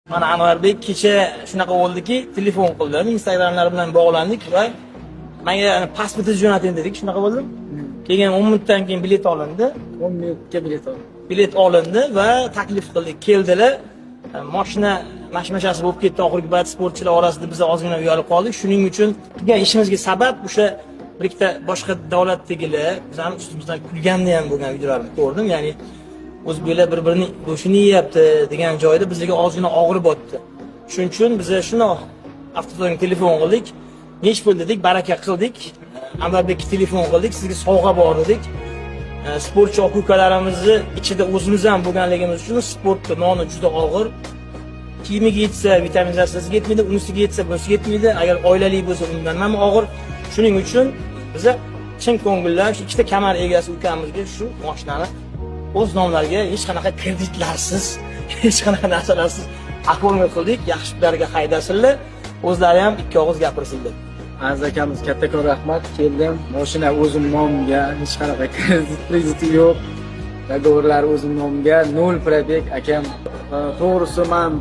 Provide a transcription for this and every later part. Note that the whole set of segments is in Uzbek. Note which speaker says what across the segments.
Speaker 1: Mana Anvarbek kecha shunaqa bo'ldiki, telefon qildim, Instagramlar bilan bog'landik va menga pasportni jo'nating dedik, shunaqa bo'ldi. Keyin 10 minutdan keyin bilet olindi.
Speaker 2: 10 minutga bilet oldim.
Speaker 1: Bilet olindi va taklif qildik. Keldilar. Mashina mashmashasi bo'lib ketdi. Oxirgi payt sportchilar orasida biz ozgina uyalib qoldik. Shuning uchun qilgan ishimizga sabab o'sha bir ikkita boshqa davlatdagilar bizning ustimizdan kulganini ham bo'lgan videolarni ko'rdim. Ya'ni o'zbeklar bir-birining go'shtini yeyapti degan joyda bizga ozgina og'ir botdi. Shuning uchun biz shuni avtozorga telefon qildik. Nech pul dedik, baraka qildik. Anvarbekka telefon qildik, sizga sovg'a bor dedik. Sportchi aka-ukalarimizni ichida o'zimiz ham bo'lganligimiz uchun sportda noni juda og'ir. Kiyimiga yetsa, vitaminlar sizga yetmaydi, unisiga yetsa, bunisiga yetmaydi. Agar oilali bo'lsa, undan ham og'ir. Shuning uchun biz chin ko'ngillar shu ikkita kamar egasi ukamizga shu mashinani o'z nomlariga hech qanaqa kreditlarsiz, hech qanaqa narsalarsiz оформить qildik. Yaxshi pullarga haydasinlar. O'zlari ham ikki og'iz gapirsinlar.
Speaker 2: Aziz akamiz, kattakon rahmat. Keldim. Mashina o'zim nomimga, hech qanaqa krediti yo'q. Do'g'rilari o'zim nomimga, 0 probeg akam. To'g'risi men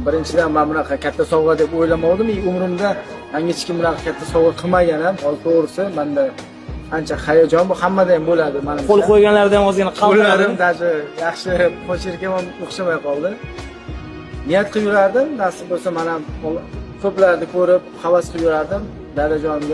Speaker 2: birinchidan men bunaqa katta sovg'a deb o'ylamadim. Umrimda menga hech kim bunaqa katta sovg'a qilmagan ham. To'g'risi menda ancha hayajon bu hammada ham bo'ladi. Mana
Speaker 1: qo'l qo'yganlarda ham ozgina
Speaker 2: qo'llarim даже yaxshi pochirga ham o'xshamay qoldi. Niyat qilib yurardim, nasib bo'lsa men ham ko'plarni ko'rib havas qilib yurardim. Dadajonim